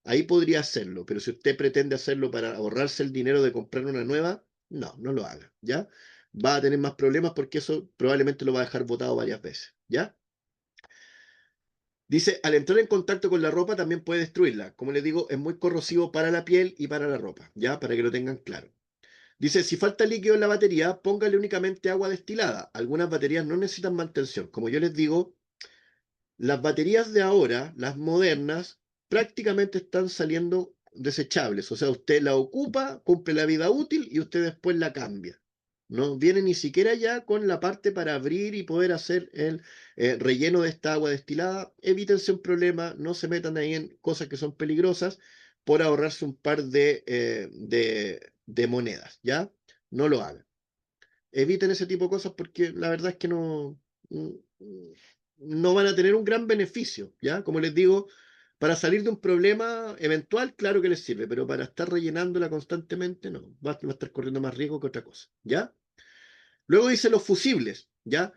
Ahí podría hacerlo, pero si usted pretende hacerlo para ahorrarse el dinero de comprar una nueva, no lo haga, ¿ya? Va a tener más problemas porque eso probablemente lo va a dejar botado varias veces, ¿ya? Dice, al entrar en contacto con la ropa también puede destruirla. Como les digo, es muy corrosivo para la piel y para la ropa, ¿ya? Para que lo tengan claro. Dice, si falta líquido en la batería, póngale únicamente agua destilada. Algunas baterías no necesitan mantención. Como yo les digo, las baterías de ahora, las modernas, prácticamente están saliendo desechables. O sea, usted la ocupa, cumple la vida útil y usted después la cambia. No viene ni siquiera ya con la parte para abrir y poder hacer el relleno de esta agua destilada. Evítense un problema, no se metan ahí en cosas que son peligrosas por ahorrarse un par de monedas, ¿ya? No lo hagan. Eviten ese tipo de cosas porque la verdad es que mm, no van a tener un gran beneficio, ¿ya? Como les digo, para salir de un problema eventual, claro que les sirve, pero para estar rellenándola constantemente, no, va a estar corriendo más riesgo que otra cosa, ¿ya? Luego dice los fusibles, ¿ya?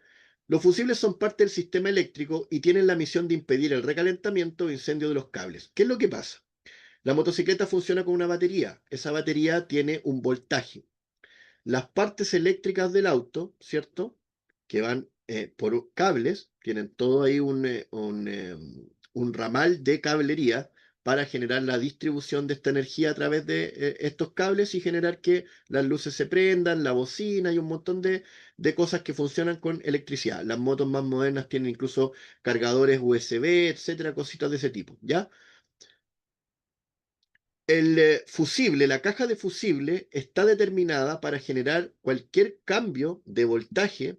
Los fusibles son parte del sistema eléctrico y tienen la misión de impedir el recalentamiento o incendio de los cables. ¿Qué es lo que pasa? La motocicleta funciona con una batería. Esa batería tiene un voltaje. Las partes eléctricas del auto, ¿cierto? Que van por cables, tienen todo ahí un ramal de cablería, para generar la distribución de esta energía a través de estos cables y generar que las luces se prendan, la bocina y un montón de cosas que funcionan con electricidad. Las motos más modernas tienen incluso cargadores USB, etcétera, cositas de ese tipo, ¿ya? El fusible, la caja de fusible está determinada para generar cualquier cambio de voltaje.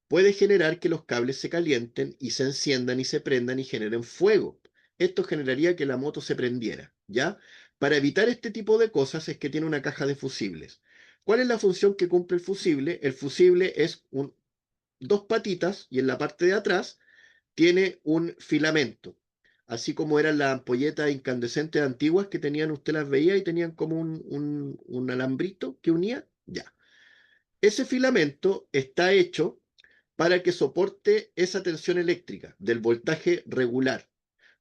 Puede generar que los cables se calienten y se enciendan y se prendan y generen fuego. Esto generaría que la moto se prendiera, ¿ya? Para evitar este tipo de cosas es que tiene una caja de fusibles. ¿Cuál es la función que cumple el fusible? El fusible es dos patitas y en la parte de atrás tiene un filamento. Así como eran las ampolletas incandescentes antiguas que tenían, usted las veía y tenían como un alambrito que unía, ya. Ese filamento está hecho para que soporte esa tensión eléctrica del voltaje regular.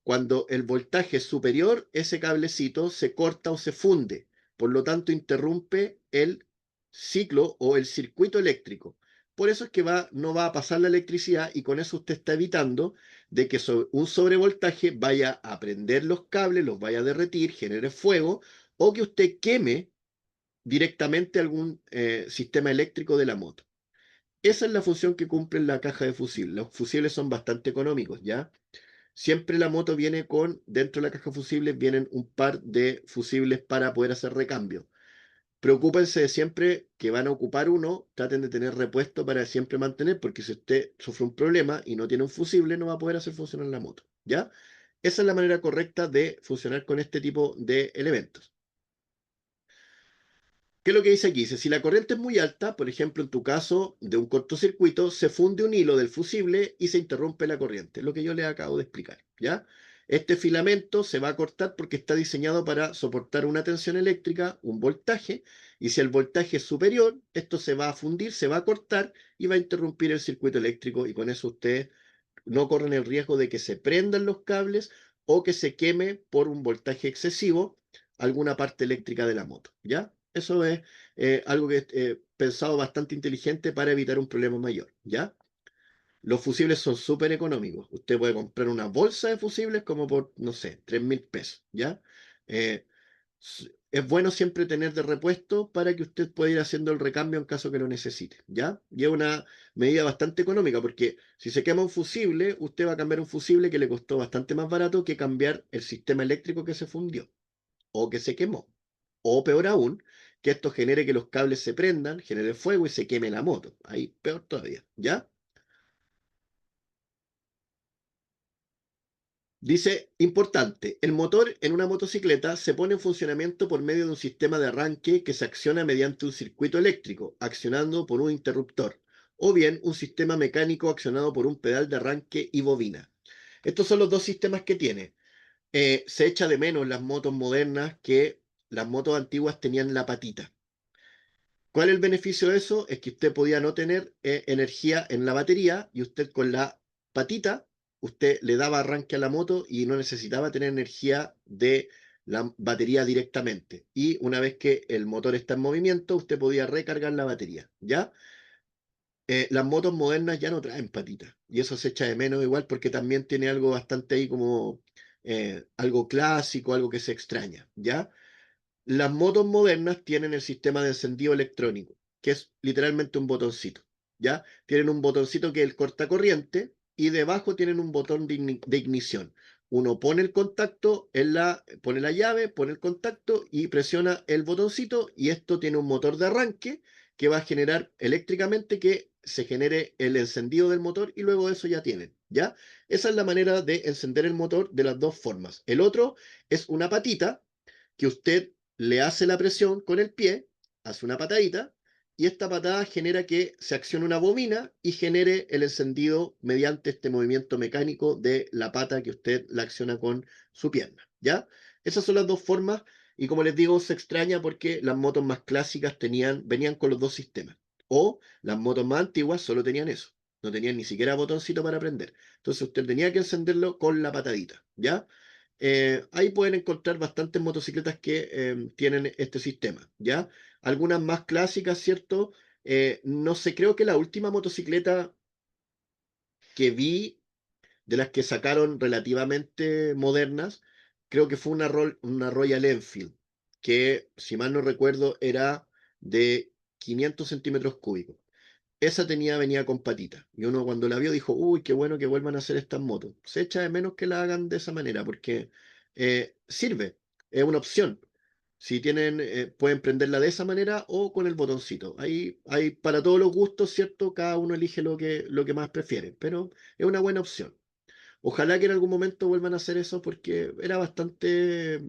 Cuando el voltaje es superior, ese cablecito se corta o se funde, por lo tanto interrumpe el ciclo o el circuito eléctrico. Por eso es que no va a pasar la electricidad y con eso usted está evitando de que un sobrevoltaje vaya a prender los cables, los vaya a derretir, genere fuego o que usted queme directamente algún sistema eléctrico de la moto. Esa es la función que cumple la caja de fusible. Los fusibles son bastante económicos, ¿ya? Siempre la moto viene dentro de la caja de fusibles, vienen un par de fusibles para poder hacer recambio. Preocúpense de siempre que van a ocupar uno, traten de tener repuesto para siempre mantener, porque si usted sufre un problema y no tiene un fusible, no va a poder hacer funcionar la moto, ¿ya? Esa es la manera correcta de funcionar con este tipo de elementos. ¿Qué es lo que dice aquí? Dice, si la corriente es muy alta, por ejemplo, en tu caso de un cortocircuito, se funde un hilo del fusible y se interrumpe la corriente, lo que yo le acabo de explicar, ¿ya? Este filamento se va a cortar porque está diseñado para soportar una tensión eléctrica, un voltaje, y si el voltaje es superior, esto se va a fundir, se va a cortar y va a interrumpir el circuito eléctrico y con eso ustedes no corren el riesgo de que se prendan los cables o que se queme por un voltaje excesivo alguna parte eléctrica de la moto, ¿ya? Eso es algo que pensado bastante inteligente para evitar un problema mayor, ¿ya? Los fusibles son súper económicos. Usted puede comprar una bolsa de fusibles como por, no sé, 3.000 pesos, ¿ya? Eh, es bueno siempre tener de repuesto para que usted pueda ir haciendo el recambio en caso que lo necesite, ¿ya? Y es una medida bastante económica porque si se quema un fusible, usted va a cambiar un fusible que le costó bastante más barato que cambiar el sistema eléctrico que se fundió o que se quemó. O peor aún, que esto genere que los cables se prendan, genere fuego y se queme la moto. Ahí peor todavía, ¿ya? Dice, importante, el motor en una motocicleta se pone en funcionamiento por medio de un sistema de arranque que se acciona mediante un circuito eléctrico, accionando por un interruptor, o bien un sistema mecánico accionado por un pedal de arranque y bobina. Estos son los dos sistemas que tiene. Se echa de menos las motos modernas que las motos antiguas tenían la patita. ¿Cuál es el beneficio de eso? Es que usted podía no tener energía en la batería y usted con la patita, usted le daba arranque a la moto y no necesitaba tener energía de la batería directamente. Y una vez que el motor está en movimiento, usted podía recargar la batería, ¿ya? Las motos modernas ya no traen patitas y eso se echa de menos igual porque también tiene algo bastante ahí como algo clásico, algo que se extraña, ¿ya? Las motos modernas tienen el sistema de encendido electrónico, que es literalmente un botoncito, ¿ya? Tienen un botoncito que es el cortacorriente y debajo tienen un botón de ignición. Uno pone el contacto, pone la llave, pone el contacto y presiona el botoncito y esto tiene un motor de arranque que va a generar eléctricamente que se genere el encendido del motor y luego eso ya tienen, ¿ya? Esa es la manera de encender el motor de las dos formas. El otro es una patita que usted le hace la presión con el pie, hace una patadita, y esta patada genera que se accione una bobina y genere el encendido mediante este movimiento mecánico de la pata que usted la acciona con su pierna, ¿ya? Esas son las dos formas, y como les digo, se extraña porque las motos más clásicas venían con los dos sistemas, o las motos más antiguas solo tenían eso, no tenían ni siquiera botoncito para prender. Entonces usted tenía que encenderlo con la patadita, ¿ya? Ahí pueden encontrar bastantes motocicletas que tienen este sistema, ¿ya? Algunas más clásicas, ¿cierto? No sé, creo que la última motocicleta que vi, de las que sacaron relativamente modernas, creo que fue una Royal Enfield, que si mal no recuerdo era de 500 centímetros cúbicos. Esa venía con patitas. Y uno cuando la vio dijo, uy, qué bueno que vuelvan a hacer estas motos. Se echa de menos que la hagan de esa manera, porque sirve, es una opción. Si tienen, pueden prenderla de esa manera o con el botoncito. Ahí hay para todos los gustos, ¿cierto? Cada uno elige lo que más prefiere, pero es una buena opción. Ojalá que en algún momento vuelvan a hacer eso porque era bastante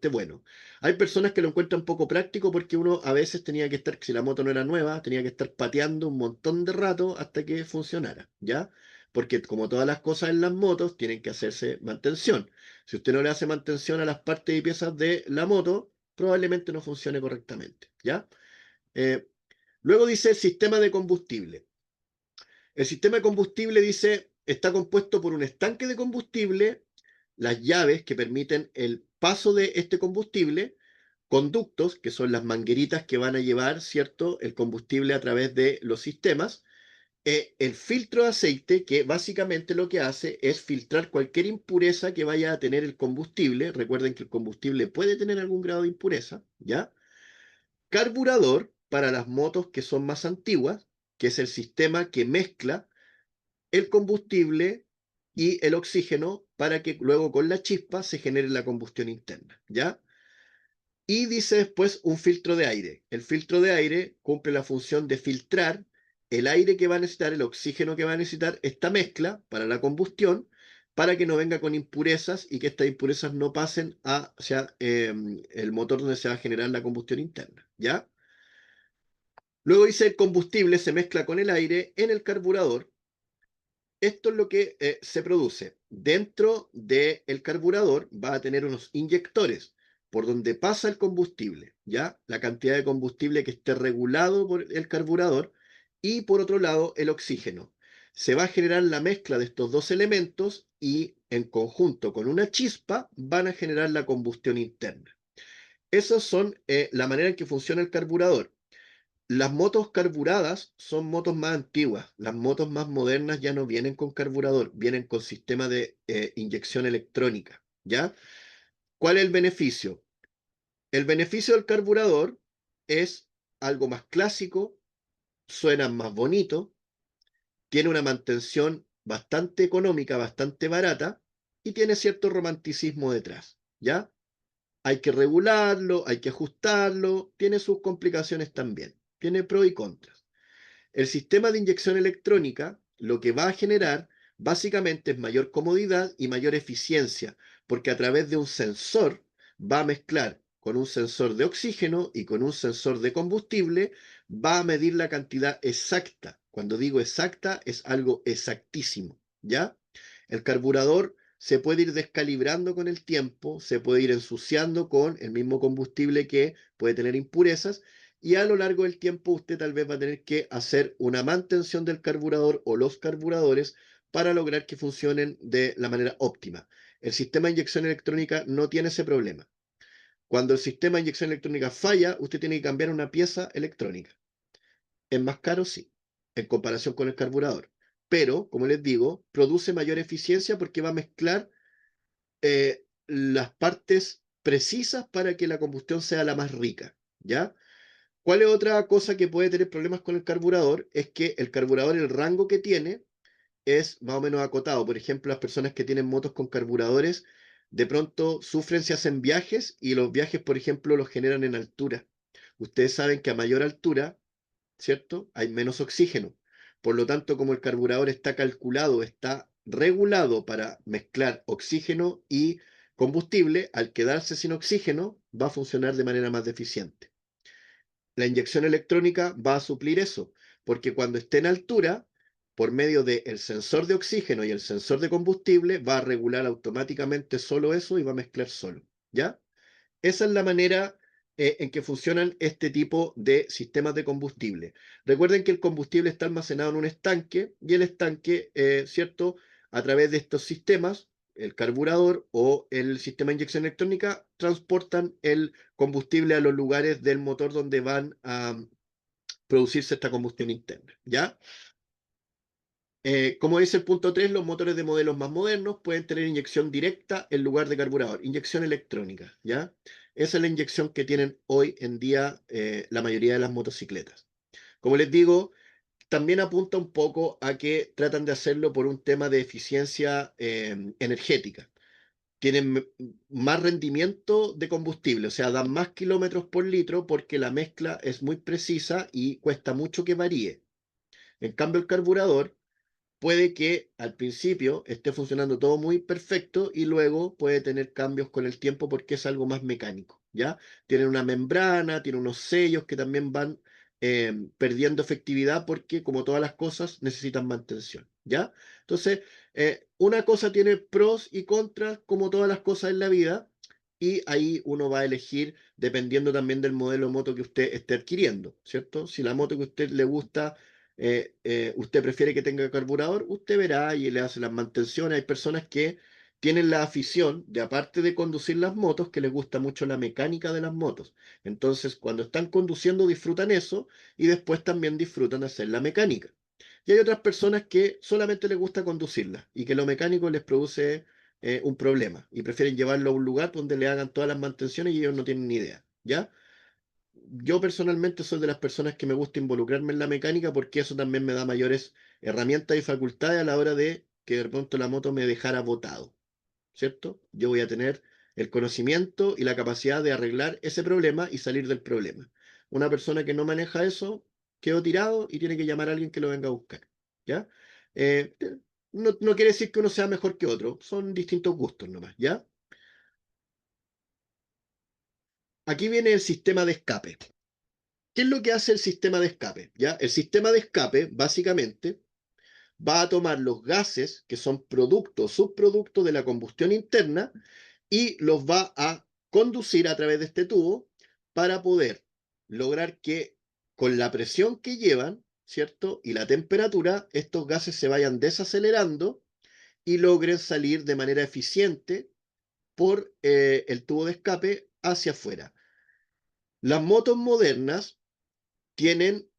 bueno. Hay personas que lo encuentran poco práctico porque uno a veces tenía que estar, si la moto no era nueva, tenía que estar pateando un montón de rato hasta que funcionara, ¿ya? Porque como todas las cosas en las motos, tienen que hacerse mantención. Si usted no le hace mantención a las partes y piezas de la moto, probablemente no funcione correctamente, ¿ya? Eh, Luego dice sistema de combustible. El sistema de combustible dice, está compuesto por un estanque de combustible, las llaves que permiten el paso de este combustible, conductos, que son las mangueritas que van a llevar, ¿cierto?, el combustible a través de los sistemas, el filtro de aceite, que básicamente lo que hace es filtrar cualquier impureza que vaya a tener el combustible. Recuerden que el combustible puede tener algún grado de impureza, ¿ya? Carburador para las motos que son más antiguas, que es el sistema que mezcla el combustible y el oxígeno para que luego con la chispa se genere la combustión interna, ¿ya? Y dice después un filtro de aire. El filtro de aire cumple la función de filtrar el aire que va a necesitar, el oxígeno que va a necesitar esta mezcla para la combustión, para que no venga con impurezas y que estas impurezas no pasen hacia el motor donde se va a generar la combustión interna, ¿ya? Luego dice el combustible se mezcla con el aire en el carburador. Esto es lo que se produce. Dentro del carburador va a tener unos inyectores por donde pasa el combustible, ¿ya? La cantidad de combustible que esté regulado por el carburador y por otro lado el oxígeno. Se va a generar la mezcla de estos dos elementos y en conjunto con una chispa van a generar la combustión interna. Esas son la manera en que funciona el carburador. Las motos carburadas son motos más antiguas. Las motos más modernas ya no vienen con carburador, vienen con sistema de inyección electrónica, ¿ya? ¿Cuál es el beneficio? El beneficio del carburador es algo más clásico, suena más bonito, tiene una mantención bastante económica, bastante barata y tiene cierto romanticismo detrás, ¿ya? Hay que regularlo, hay que ajustarlo, tiene sus complicaciones también, tiene pros y contras. El sistema de inyección electrónica lo que va a generar básicamente es mayor comodidad y mayor eficiencia, porque a través de un sensor va a mezclar con un sensor de oxígeno y con un sensor de combustible, va a medir la cantidad exacta. Cuando digo exacta, es algo exactísimo, ¿ya? El carburador se puede ir descalibrando con el tiempo, se puede ir ensuciando con el mismo combustible que puede tener impurezas y a lo largo del tiempo usted tal vez va a tener que hacer una mantención del carburador o los carburadores para lograr que funcionen de la manera óptima. El sistema de inyección electrónica no tiene ese problema. Cuando el sistema de inyección electrónica falla, usted tiene que cambiar una pieza electrónica. Es más caro, sí, en comparación con el carburador. Pero, como les digo, produce mayor eficiencia porque va a mezclar las partes precisas para que la combustión sea la más rica, ¿ya? ¿Cuál es otra cosa que puede tener problemas con el carburador? Es que el carburador, el rango que tiene, es más o menos acotado. Por ejemplo, las personas que tienen motos con carburadores, de pronto sufren si hacen viajes y los viajes, por ejemplo, los generan en altura. Ustedes saben que a mayor altura, ¿cierto? Hay menos oxígeno. Por lo tanto, como el carburador está calculado, está regulado para mezclar oxígeno y combustible, al quedarse sin oxígeno, va a funcionar de manera más deficiente. La inyección electrónica va a suplir eso, porque cuando esté en altura, por medio del sensor de oxígeno y el sensor de combustible, va a regular automáticamente solo eso y va a mezclar solo, ¿ya? Esa es la manera en que funcionan este tipo de sistemas de combustible. Recuerden que el combustible está almacenado en un estanque y el estanque, ¿cierto? A través de estos sistemas, el carburador o el sistema de inyección electrónica transportan el combustible a los lugares del motor donde van a producirse esta combustión interna, ¿ya? Como dice el punto 3, los motores de modelos más modernos pueden tener inyección directa en lugar de carburador, inyección electrónica, ¿ya? Esa es la inyección que tienen hoy en día la mayoría de las motocicletas. Como les digo, también apunta un poco a que tratan de hacerlo por un tema de eficiencia energética. Tienen más rendimiento de combustible, o sea, dan más kilómetros por litro porque la mezcla es muy precisa y cuesta mucho que varíe. En cambio, el carburador puede que al principio esté funcionando todo muy perfecto y luego puede tener cambios con el tiempo porque es algo más mecánico, ¿ya? Tiene una membrana, tiene unos sellos que también van perdiendo efectividad porque, como todas las cosas, necesitan mantención, ¿ya? Entonces, una cosa tiene pros y contras, como todas las cosas en la vida, y ahí uno va a elegir dependiendo también del modelo de moto que usted esté adquiriendo, ¿cierto? Si la moto que a usted le gusta usted prefiere que tenga carburador, usted verá y le hace las mantenciones. Hay personas que tienen la afición de, aparte de conducir las motos, que les gusta mucho la mecánica de las motos. Entonces, cuando están conduciendo, disfrutan eso y después también disfrutan hacer la mecánica. Y hay otras personas que solamente les gusta conducirlas y que lo mecánico les produce un problema y prefieren llevarlo a un lugar donde le hagan todas las mantenciones y ellos no tienen ni idea, ¿ya? Yo personalmente soy de las personas que me gusta involucrarme en la mecánica porque eso también me da mayores herramientas y facultades a la hora de que de pronto la moto me dejara botado, ¿cierto? Yo voy a tener el conocimiento y la capacidad de arreglar ese problema y salir del problema. Una persona que no maneja eso quedó tirado y tiene que llamar a alguien que lo venga a buscar, ¿ya? Eh, no quiere decir que uno sea mejor que otro, son distintos gustos nomás, ¿ya? Aquí viene el sistema de escape. ¿Qué es lo que hace el sistema de escape? ¿Ya? El sistema de escape, básicamente, va a tomar los gases que son productos, subproductos de la combustión interna y los va a conducir a través de este tubo para poder lograr que con la presión que llevan, ¿cierto? Y la temperatura, estos gases se vayan desacelerando y logren salir de manera eficiente por el tubo de escape hacia afuera. Las motos modernas tienen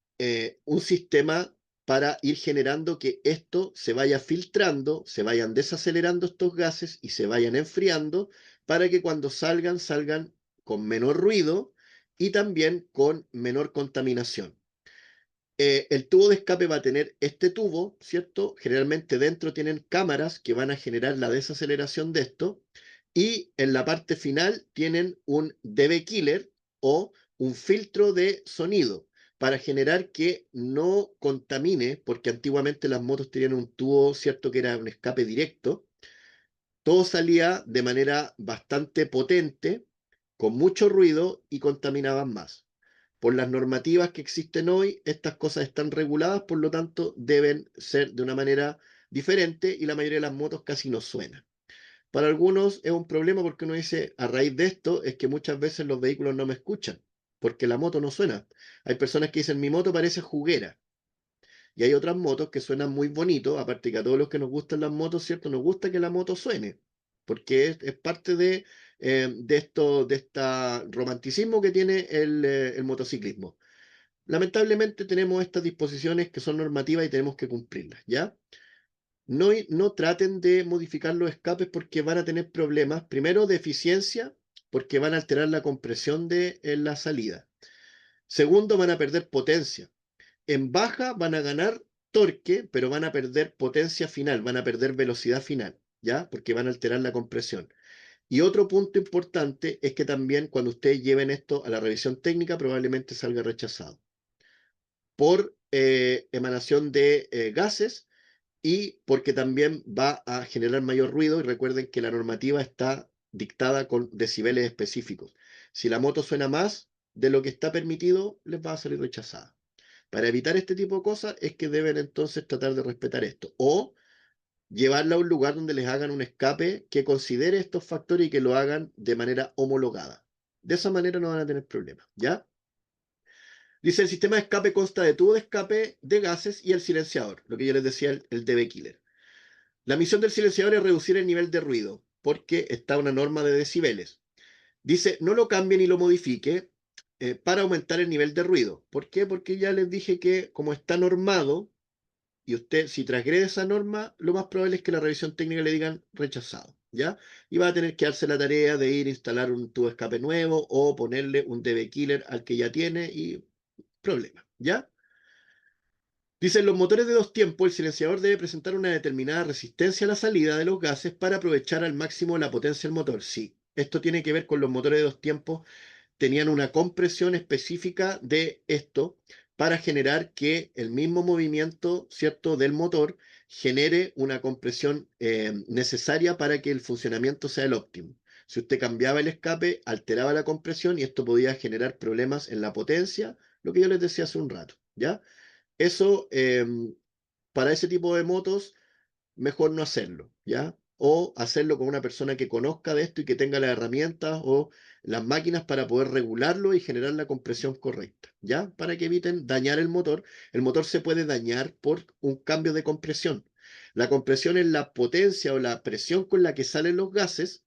un sistema para ir generando que esto se vaya filtrando, se vayan desacelerando estos gases y se vayan enfriando para que cuando salgan, salgan con menor ruido y también con menor contaminación. El tubo de escape va a tener este tubo, ¿cierto? Generalmente dentro tienen cámaras que van a generar la desaceleración de esto y en la parte final tienen un DB killer o un filtro de sonido para generar que no contamine, porque antiguamente las motos tenían un tubo, ¿cierto? Que era un escape directo. Todo salía de manera bastante potente, con mucho ruido y contaminaban más. Por las normativas que existen hoy, estas cosas están reguladas, por lo tanto deben ser de una manera diferente y la mayoría de las motos casi no suenan. Para algunos es un problema porque uno dice, a raíz de esto es que muchas veces los vehículos no me escuchan, porque la moto no suena. Hay personas que dicen, mi moto parece juguera. Y hay otras motos que suenan muy bonito, aparte que a todos los que nos gustan las motos, ¿cierto? Nos gusta que la moto suene, porque es parte de esto, de este romanticismo que tiene el motociclismo. Lamentablemente tenemos estas disposiciones que son normativas y tenemos que cumplirlas, ¿ya? No traten de modificar los escapes porque van a tener problemas, primero de eficiencia, porque van a alterar la compresión de la salida. Segundo, van a perder potencia. En baja van a ganar torque, pero van a perder potencia final, van a perder velocidad final, ¿ya? Porque van a alterar la compresión. Y otro punto importante es que también cuando ustedes lleven esto a la revisión técnica, probablemente salga rechazado por emanación de gases y porque también va a generar mayor ruido. Y recuerden que la normativa está dictada con decibeles específicos. Si la moto suena más de lo que está permitido, les va a salir rechazada. Para evitar este tipo de cosas es que deben entonces tratar de respetar esto o llevarla a un lugar donde les hagan un escape que considere estos factores y que lo hagan de manera homologada. De esa manera no van a tener problemas, ¿ya? Dice, el sistema de escape consta de tubo de escape de gases y el silenciador, lo que yo les decía, el DB Killer. La misión del silenciador es reducir el nivel de ruido, porque está una norma de decibeles. Dice, no lo cambie ni lo modifique para aumentar el nivel de ruido. ¿Por qué? Porque ya les dije que como está normado, y usted, si transgrede esa norma, lo más probable es que la revisión técnica le digan rechazado, ¿ya? Y va a tener que darse la tarea de ir a instalar un tubo de escape nuevo o ponerle un DB killer al que ya tiene y problema, ¿ya? Dicen los motores de dos tiempos, el silenciador debe presentar una determinada resistencia a la salida de los gases para aprovechar al máximo la potencia del motor. Sí, esto tiene que ver con los motores de dos tiempos, tenían una compresión específica de esto para generar que el mismo movimiento, ¿cierto?, del motor genere una compresión necesaria para que el funcionamiento sea el óptimo. Si usted cambiaba el escape, alteraba la compresión y esto podía generar problemas en la potencia, lo que yo les decía hace un rato, ¿ya? Eso, para ese tipo de motos, mejor no hacerlo, ¿ya? O hacerlo con una persona que conozca de esto y que tenga las herramientas o las máquinas para poder regularlo y generar la compresión correcta, ¿ya? Para que eviten dañar el motor. El motor se puede dañar por un cambio de compresión. La compresión es la potencia o la presión con la que salen los gases.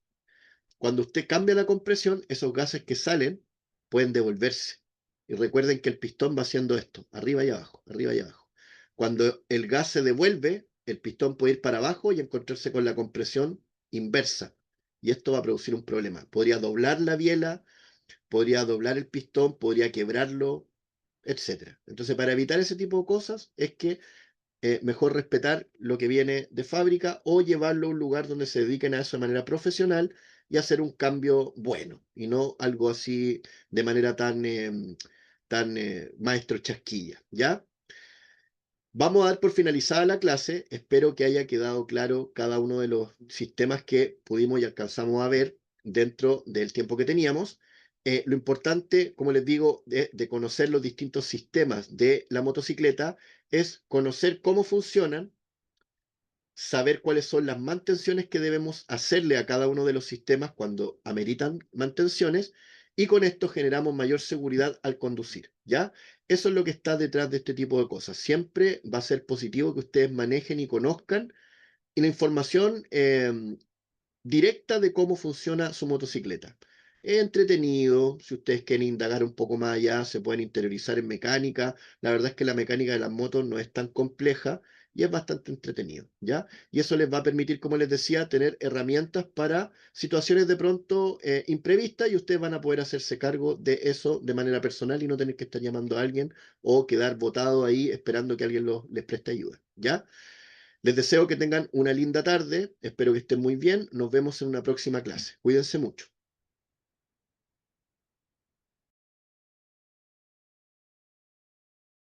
Cuando usted cambia la compresión, esos gases que salen pueden devolverse. Y recuerden que el pistón va haciendo esto, arriba y abajo, arriba y abajo. Cuando el gas se devuelve, el pistón puede ir para abajo y encontrarse con la compresión inversa. Y esto va a producir un problema. Podría doblar la biela, podría doblar el pistón, podría quebrarlo, etcétera. Entonces, para evitar ese tipo de cosas, es que mejor respetar lo que viene de fábrica o llevarlo a un lugar donde se dediquen a eso de manera profesional y hacer un cambio bueno y no algo así de manera tan maestro chasquilla, ¿ya? Vamos a dar por finalizada la clase. Espero que haya quedado claro cada uno de los sistemas que pudimos y alcanzamos a ver dentro del tiempo que teníamos. Lo importante, como les digo, de conocer los distintos sistemas de la motocicleta es conocer cómo funcionan, saber cuáles son las mantenciones que debemos hacerle a cada uno de los sistemas cuando ameritan mantenciones y con esto generamos mayor seguridad al conducir, ¿ya? Eso es lo que está detrás de este tipo de cosas. Siempre va a ser positivo que ustedes manejen y conozcan y la información directa de cómo funciona su motocicleta. Es entretenido, si ustedes quieren indagar un poco más allá, se pueden interiorizar en mecánica. La verdad es que la mecánica de las motos no es tan compleja y es bastante entretenido, ¿ya? Y eso les va a permitir, como les decía, tener herramientas para situaciones de pronto imprevistas y ustedes van a poder hacerse cargo de eso de manera personal y no tener que estar llamando a alguien o quedar botado ahí esperando que alguien les preste ayuda, ¿ya? Les deseo que tengan una linda tarde, espero que estén muy bien, nos vemos en una próxima clase. Cuídense mucho.